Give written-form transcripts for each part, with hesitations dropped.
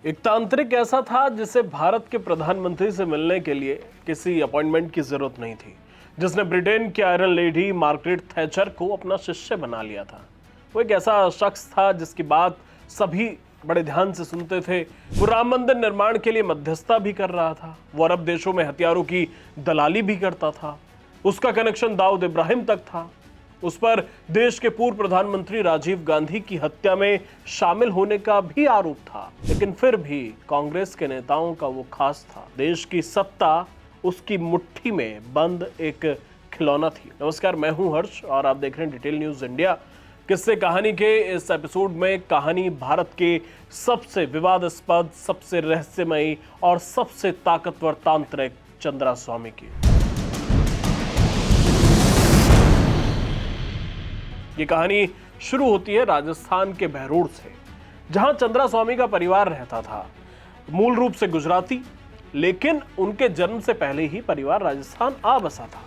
एक तांत्रिक ऐसा था जिसे भारत के प्रधानमंत्री से मिलने के लिए किसी अपॉइंटमेंट की जरूरत नहीं थी, जिसने ब्रिटेन की आयरन लेडी मार्गरेट थैचर को अपना शिष्य बना लिया था। वो एक ऐसा शख्स था जिसकी बात सभी बड़े ध्यान से सुनते थे। वो राम मंदिर निर्माण के लिए मध्यस्थता भी कर रहा था। वो अरब देशों में हथियारों की दलाली भी करता था। उसका कनेक्शन दाऊद इब्राहिम तक था। उस पर देश के पूर्व प्रधानमंत्री राजीव गांधी की हत्या में शामिल होने का भी आरोप था, लेकिन फिर भी कांग्रेस के नेताओं का वो खास था। देश की सत्ता उसकी मुट्ठी में बंद एक खिलौना थी। नमस्कार, मैं हूं हर्ष और आप देख रहे हैं डिटेल न्यूज इंडिया। किस्से कहानी के इस एपिसोड में कहानी भारत के सबसे विवादास्पद, सबसे रहस्यमयी और सबसे ताकतवर तांत्रिक चंद्रास्वामी की। ये कहानी शुरू होती है राजस्थान के बहरोड से, जहां चंद्रास्वामी का परिवार रहता था। मूल रूप से गुजराती, लेकिन उनके जन्म से पहले ही परिवार राजस्थान आ बसा था।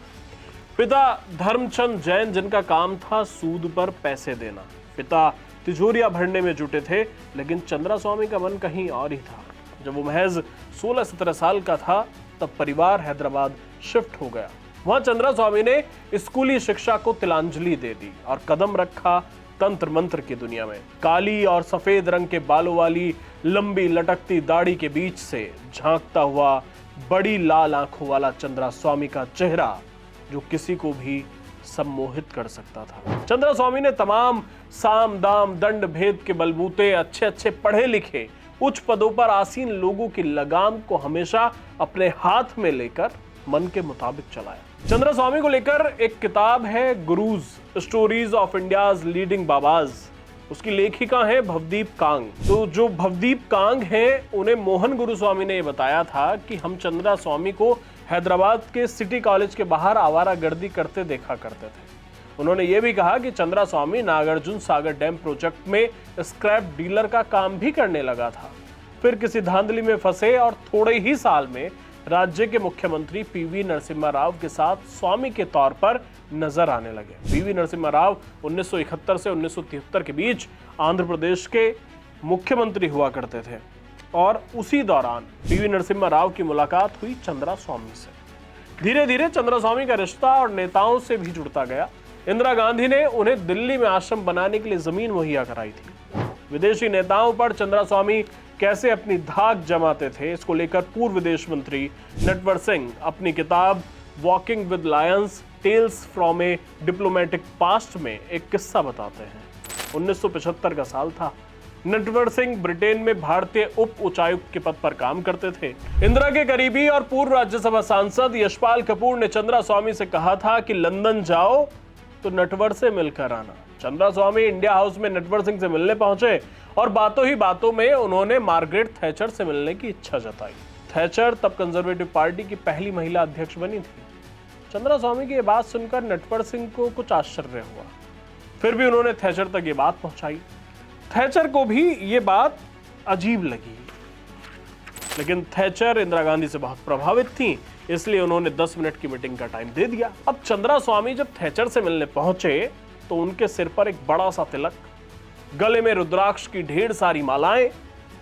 पिता धर्मचंद जैन, जिनका काम था सूद पर पैसे देना। पिता तिजोरियां भरने में जुटे थे, लेकिन चंद्रास्वामी का मन कहीं और ही था। जब वो महज 16-17 साल का था, तब परिवार हैदराबाद शिफ्ट हो गया। वहां चंद्रास्वामी ने स्कूली शिक्षा को तिलांजलि दे दी और कदम रखा तंत्र मंत्र की दुनिया में। काली और सफेद रंग के बालों वाली लंबी लटकती दाढ़ी के बीच से झांकता हुआ बड़ी लाल आंखों वाला चंद्रास्वामी का चेहरा जो किसी को भी सम्मोहित कर सकता था। चंद्रास्वामी ने तमाम साम दाम दंड भेद के बलबूते अच्छे पढ़े लिखे उच्च पदों पर आसीन लोगों की लगाम को हमेशा अपने हाथ में लेकर मन के मुताबिक चलाया। चंद्रास्वामी को लेकर एक किताब है, gurus stories of India's leading बाबाज। उसकी लेखिका है भवदीप कांग। तो जो भवदीप कांग है, उन्हें मोहन गुरुस्वामी ने बताया था कि हम चंद्रास्वामी को हैदराबाद के सिटी कॉलेज के बाहर आवारागर्दी करते देखा करते थे। उन्होंने ये भी कहा कि चंद्रास्वामी नागार्जुन सागर डैम प्रोजेक्ट में स्क्रैप डीलर का काम भी करने लगा था। फिर किसी धांधली में फंसे और थोड़े ही साल में राज्य के मुख्यमंत्री पीवी नरसिम्हा राव के साथ स्वामी के तौर पर नजर आने लगे। पीवी नरसिम्हा राव 1971 से 1973 के बीच आंध्र प्रदेश के मुख्यमंत्री हुआ करते थे और उसी दौरान पीवी नरसिम्हा राव की मुलाकात हुई चंद्रास्वामी से। धीरे धीरे चंद्रास्वामी का रिश्ता और नेताओं से भी जुड़ता गया। इंदिरा गांधी ने उन्हें दिल्ली में आश्रम बनाने के लिए जमीन मुहैया कराई थी। विदेशी नेताओं पर चंद्रास्वामी कैसे अपनी धाक जमाते थे, इसको लेकर पूर्व विदेश मंत्री नटवर सिंह अपनी किताब walking with lions tales from a diplomatic past में एक किस्सा बताते हैं। 1975 का साल था। नटवर सिंह ब्रिटेन में भारतीय उप उच्चायुक्त के पद पर काम करते थे। इंदिरा के करीबी और पूर्व राज्यसभा सांसद यशपाल कपूर ने चंद्रास्वामी से कहा था कि लंदन जाओ तो नटवर से मिलकर आना। चंद्रास्वामी इंडिया हाउस में नटवर सिंह से मिलने पहुंचे और बातों ही बातों में उन्होंने मार्गरेट थैचर से मिलने की इच्छा जताई। थैचर तब कंजर्वेटिव पार्टी की पहली महिला अध्यक्ष बनी थी। चंद्रास्वामी की यह बात सुनकर नटवर सिंह को कुछ आश्चर्य हुआ, फिर भी उन्होंने थैचर तक ये बात पहुंचाई। थैचर को भी ये बात अजीब लगी, लेकिन थैचर इंदिरा गांधी से बहुत प्रभावित थी, इसलिए उन्होंने 10 मिनट की मीटिंग का टाइम दे दिया। अब चंद्रास्वामी जब थैचर से मिलने पहुंचे तो उनके सिर पर एक बड़ा सा तिलक, गले में रुद्राक्ष की ढेर सारी मालाएं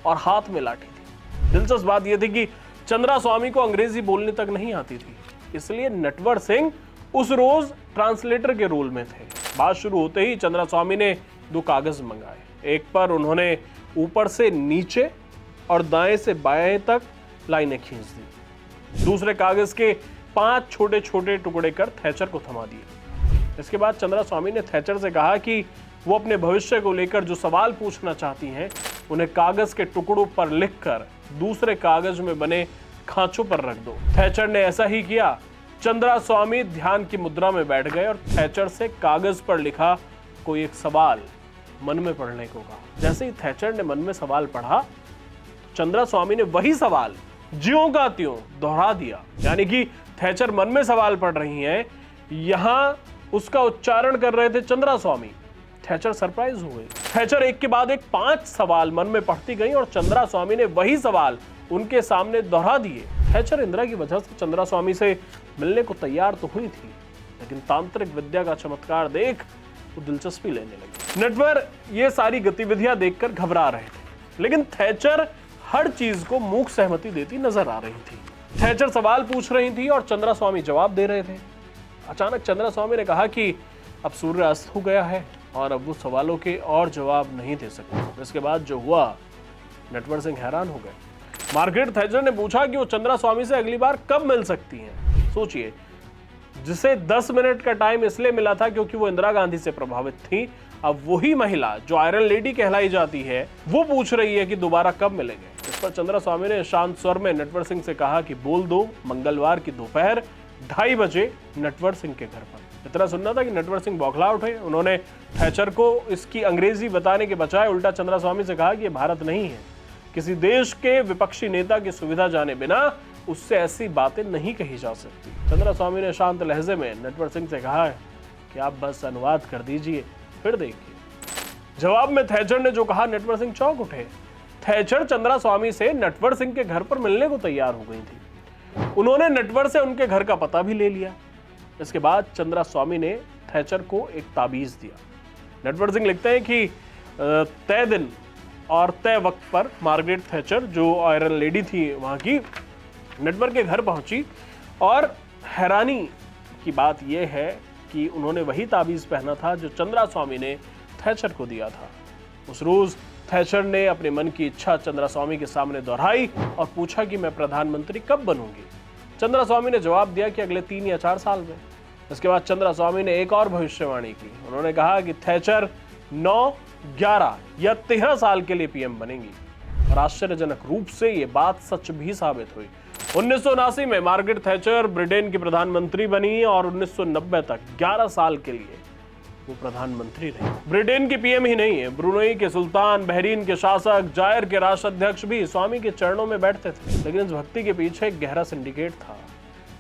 और हाथ में लाठी थी। दिलचस्प बात यह थी कि चंद्रास्वामी को अंग्रेजी बोलने तक नहीं आती थी, इसलिए नटवर सिंह उस रोज ट्रांसलेटर के रोल में थे। बात शुरू होते ही चंद्रास्वामी ने 2 कागज मंगाए। एक पर उन्होंने ऊपर से नीचे और दाएं से बाएं तक लाइनें खींच दी। दूसरे कागज के 5 छोटे छोटे टुकड़े कर थैचर को थमा दिए। इसके बाद चंद्रास्वामी ने थैचर से कहा कि वो अपने भविष्य को लेकर जो सवाल पूछना चाहती हैं, उन्हें कागज के टुकड़ों पर लिखकर दूसरे कागज में बने खांचों पर रख दो। थैचर ने ऐसा ही किया। चंद्रास्वामी ध्यान की मुद्रा में बैठ गए और थैचर से कागज पर लिखा कोई एक सवाल मन में पढ़ने को कहा। जैसे ही थैचर ने मन में सवाल पढ़ा, चंद्रास्वामी ने वही सवाल ज्यों का त्यों दोहरा दिया। यानी कि थैचर मन में सवाल पढ़ रही हैं, यहां उसका उच्चारण कर रहे थे चंद्रास्वामी। थैचर सरप्राइज हो गई। थैचर एक के बाद एक 5 सवाल मन में पढ़ती गई और चंद्रास्वामी ने वही सवाल उनके सामने दोहरा दिए। थैचर इंदिरा की वजह से चंद्रास्वामी से मिलने को तैयार तो हुई थी, लेकिन तांत्रिक विद्या का चमत्कार देख वो दिलचस्पी लेने लगी। नटवर ये सारी गतिविधियां देखकर घबरा रहे थे, लेकिन थैचर हर चीज को मूक सहमति देती नजर आ रही थी। थैचर सवाल पूछ रही थी और चंद्रास्वामी जवाब दे रहे थे। अचानक चंद्रास्वामी ने कहा कि अब सूर्य अस्त हो गया है और अब वो सवालों के और जवाब नहीं दे सकते। इसके बाद जो हुआ, नटवर सिंह हैरान हो गए। मार्गरेट थैचर ने पूछा कि वो चंद्रास्वामी से अगली बार कब मिल सकती हैं। सोचिए, जिसे 10 मिनट का टाइम इसलिए मिला था क्योंकि वो इंदिरा गांधी से प्रभावित थी, अब वही महिला जो आयरन लेडी कहलाई जाती है वो पूछ रही है कि दोबारा कब मिलेंगे। इस पर चंद्रास्वामी ने शांत स्वर में नटवर सिंह से कहा कि बोल दो मंगलवार की दोपहर 2:30 बजे नटवर सिंह के घर पर। इतना सुनना था कि नटवर सिंह बौखला उठे। उन्होंने थैचर को इसकी अंग्रेजी बताने के बजाय उल्टा चंद्रास्वामी से कहा कि ये भारत नहीं है, किसी देश के विपक्षी नेता की सुविधा जाने बिना उससे ऐसी बातें नहीं कही जा सकती। चंद्रास्वामी ने शांत लहजे में नटवर सिंह से कहा कि आप बस अनुवाद कर दीजिए, फिर देखिए। जवाब में थैचर ने जो कहा, नटवर सिंह चौंक उठे। थैचर चंद्रास्वामी से नटवर सिंह के घर पर मिलने को तैयार हो गई थी। उन्होंने नटवर से उनके घर का पता भी ले लिया। इसके बाद चंद्रास्वामी ने थैचर को एक ताबीज दिया। नटवर सिंह लिखते हैं कि तय दिन और तय वक्त पर मार्गरेट थैचर, जो आयरन लेडी थी वहां की, नटवर के घर पहुंची और हैरानी की बात यह है कि उन्होंने वही ताबीज पहना था जो चंद्रास्वामी ने थैचर को दिया था। उस रोज थैचर ने अपने मन की इच्छा चंद्रास्वामी के सामने दोहराई और पूछा कि मैं प्रधानमंत्री कब बनूंगी। चंद्रास्वामी ने जवाब दिया कि अगले 3 या 4 साल में। इसके बाद चंद्रास्वामी ने एक और भविष्यवाणी की। उन्होंने कहा कि थैचर 9, 11 या 13 साल के लिए पीएम बनेंगी और आश्चर्यजनक रूप से ये बात सच भी साबित हुई। 1979 में मार्गरेट थैचर ब्रिटेन की प्रधानमंत्री बनी और 1990 तक 11 साल के लिए वो प्रधानमंत्री रही। ब्रिटेन की पीएम ही नहीं है, ब्रुनेई के सुल्तान, बहरीन के शासक, जायर के राष्ट्राध्यक्ष भी स्वामी के चरणों में बैठते थे। लेकिन इस भक्ति के पीछे एक गहरा सिंडिकेट था।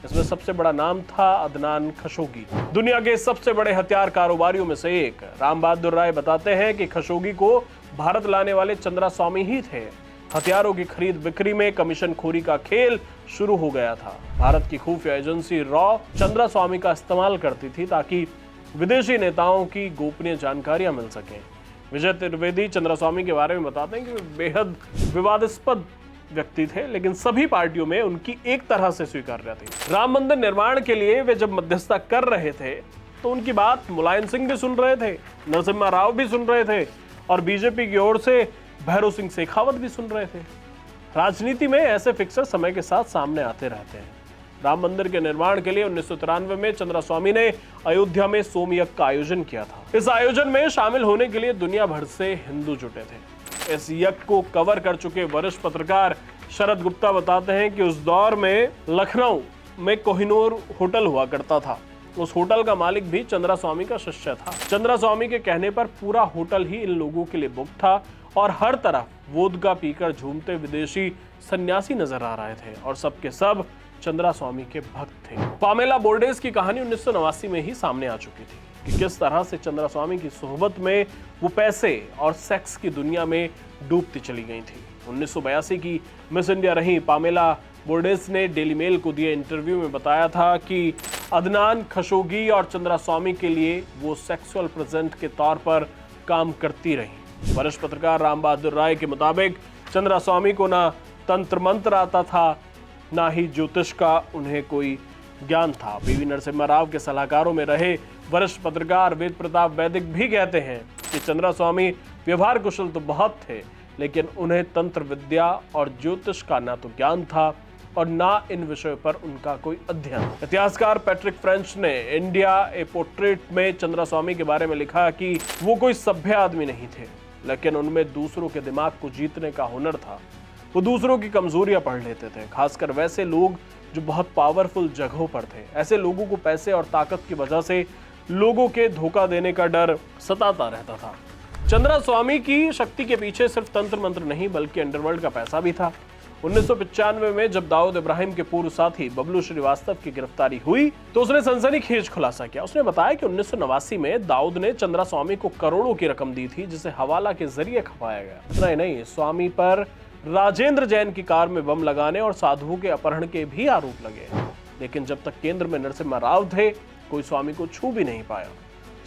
इसमें सबसे बड़ा नाम था अदनान खशोगी, दुनिया के सबसे बड़े हथियार कारोबारियों में से एक। राम बहादुर राय बताते हैं कि खशोगी को भारत लाने वाले चंद्रास्वामी ही थे। हथियारों की खरीद बिक्री में कमीशन खोरी का खेल शुरू हो गया था। भारत की खुफिया एजेंसी रॉ चंद्रास्वामी का इस्तेमाल करती थी ताकि विदेशी नेताओं की गोपनीय जानकारियां मिल सकें। विजय त्रिवेदी चंद्रास्वामी के बारे में बताते हैं कि वे बेहद विवादास्पद व्यक्ति थे, लेकिन सभी पार्टियों में उनकी एक तरह से स्वीकार्यता थी। राम मंदिर निर्माण के लिए वे जब मध्यस्थता कर रहे थे तो उनकी बात मुलायम सिंह भी सुन रहे थे, नरसिम्हा राव भी सुन रहे थे और बीजेपी की ओर से भैरों सिंह शेखावत भी सुन रहे थे। राजनीति में ऐसे फिक्सर समय के साथ सामने आते रहते हैं। राम मंदिर के निर्माण के लिए 1993 में चंद्रास्वामी ने अयोध्या में सोमयज्ञ का आयोजन किया था। इस आयोजन में शामिल होने के लिए दुनिया भर से हिंदू जुटे थे। इस यज्ञ को कवर कर चुके वरिष्ठ पत्रकार शरद गुप्ता बताते हैं कि उस दौर में लखनऊ में कोहिनूर होटल हुआ करता था। उस होटल का मालिक भी चंद्रास्वामी का शिष्य था। चंद्रास्वामी के कहने पर पूरा होटल ही इन लोगों के लिए बुक था और हर तरफ वोदका पीकर झूमते विदेशी सन्यासी नजर आ रहे थे और सबके सब चंद्रास्वामी के भक्त थे। पामेला बोर्डेस की कहानी 1989 में ही सामने आ चुकी थी कि किस तरह से चंद्रास्वामी की सोहबत में वो पैसे और सेक्स की दुनिया में डूबती चली गई थी। 1982 की मिस इंडिया रही पामेला बोर्डेस ने डेली मेल को दिए इंटरव्यू में बताया था कि अदनान खशोगी और चंद्रास्वामी के लिए वो सेक्सुअल प्रेजेंट के तौर पर काम करती रही। वरिष्ठ पत्रकार राम बहादुर राय के मुताबिक चंद्रास्वामी को ना तंत्र मंत्र आता था, ना ही ज्योतिष का उन्हें कोई ज्ञान था। पीवी नरसिम्हा राव के सलाहकारों में रहे वरिष्ठ पत्रकार वेद प्रताप वैदिक भी कहते हैं कि चंद्रास्वामी व्यवहार कुशल तो बहुत थे, लेकिन उन्हें तंत्र विद्या और ज्योतिष का ना तो ज्ञान था और ना इन विषयों पर उनका कोई अध्ययन। इतिहासकार पैट्रिक फ्रेंच ने इंडिया ए पोर्ट्रेट में चंद्रास्वामी के बारे में लिखा कि वो कोई सभ्य आदमी नहीं थे, लेकिन उनमें दूसरों के दिमाग को जीतने का हुनर था। वो दूसरों की कमजोरियां पढ़ लेते थे, खासकर वैसे लोग जो बहुत पावरफुल जगहों पर थे। ऐसे लोगों को पैसे और ताकत की वजह से लोगों के धोखा देने का डर सताता रहता था। चंद्रास्वामी की शक्ति के पीछे सिर्फ तंत्र मंत्र नहीं बल्कि अंडरवर्ल्ड का पैसा भी था। 1995 में जब दाऊद इब्राहिम के पूर्व साथी बबलू श्रीवास्तव की गिरफ्तारी हुई तो उसने सनसनीखेज खुलासा किया। उसने बताया कि 1989 में दाऊद ने चंद्रास्वामी को करोड़ों की रकम दी थी जिसे हवाला के जरिए खपाया गया। इतना ही नहीं, स्वामी पर राजेंद्र जैन की कार में बम लगाने और साधुओं के अपहरण के भी आरोप लगे, लेकिन जब तक केंद्र में नरसिम्हा राव थे कोई स्वामी को छू भी नहीं पाया।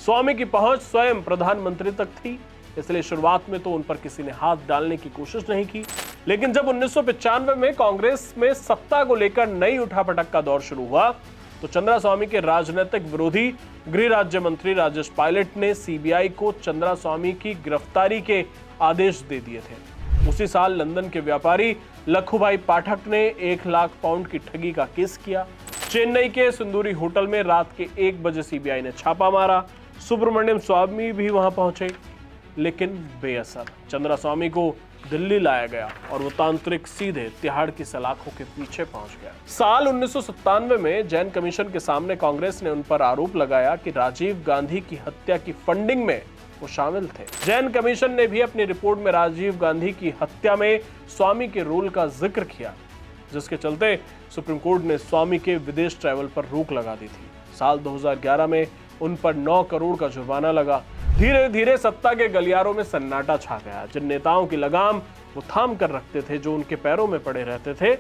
स्वामी की पहुंच स्वयं प्रधानमंत्री तक थी, इसलिए शुरुआत में तो उन पर किसी ने हाथ डालने की कोशिश नहीं की। लेकिन जब 1995 में कांग्रेस में सत्ता को लेकर नई उठापटक का दौर शुरू हुआ तो चंद्रास्वामी के राजनीतिक विरोधी गृह राज्य मंत्री राजेश पायलट ने सीबीआई को चंद्रास्वामी की गिरफ्तारी के आदेश दे दिए थे। उसी साल लंदन के व्यापारी लखूभाई पाठक ने 1 लाख पाउंड की ठगी का केस किया। चेन्नई के सिंदूरी होटल में रात के 1 बजे सीबीआई ने छापा मारा। सुब्रमण्यम स्वामी भी वहां पहुंचे, लेकिन बेअसर। चंद्रास्वामी को दिल्ली लाया गया और वो तांत्रिक सीधे तिहाड़ की सलाखों के पीछे पहुंच गया। साल 1997 में जैन कमीशन के सामने कांग्रेस ने उन पर आरोप लगाया कि राजीव गांधी की हत्या की फंडिंग में वो शामिल थे। जैन कमीशन ने भी अपनी रिपोर्ट में राजीव गांधी की हत्या में स्वामी के रोल का जिक्र किया, जिसके चलते सुप्रीम कोर्ट ने स्वामी के विदेश ट्रैवल पर रोक लगा दी थी। साल 2011 में उन पर 9 करोड़ का जुर्माना लगा। धीरे धीरे सत्ता के गलियारों में सन्नाटा छा गया। जिन नेताओं की लगाम वो थाम कर रखते थे, जो उनके पैरों में पड़े रहते थे,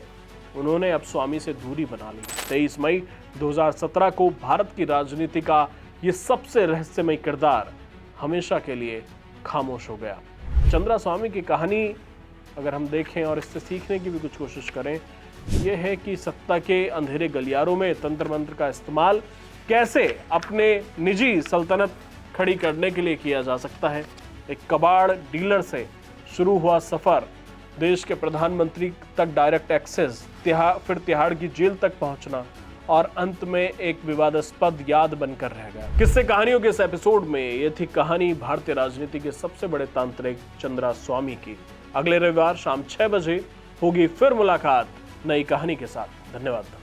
उन्होंने अब स्वामी से दूरी बना ली। 23 मई 2017 को भारत की राजनीति का ये सबसे रहस्यमय किरदार हमेशा के लिए खामोश हो गया। चंद्रास्वामी की कहानी अगर हम देखें और इससे सीखने की भी कुछ कोशिश करें, यह है कि सत्ता के अंधेरे गलियारों में तंत्र मंत्र का इस्तेमाल कैसे अपने निजी सल्तनत खड़ी करने के लिए किया जा सकता है। एक कबाड़ डीलर से शुरू हुआ सफर देश के प्रधानमंत्री तक डायरेक्ट एक्सेस, फिर तिहाड़ की जेल तक पहुंचना और अंत में एक विवादास्पद याद बनकर रह गया। किस्से कहानियों के इस एपिसोड में ये थी कहानी भारतीय राजनीति के सबसे बड़े तांत्रिक चंद्रास्वामी की। अगले रविवार शाम 6 बजे होगी फिर मुलाकात नई कहानी के साथ। धन्यवाद।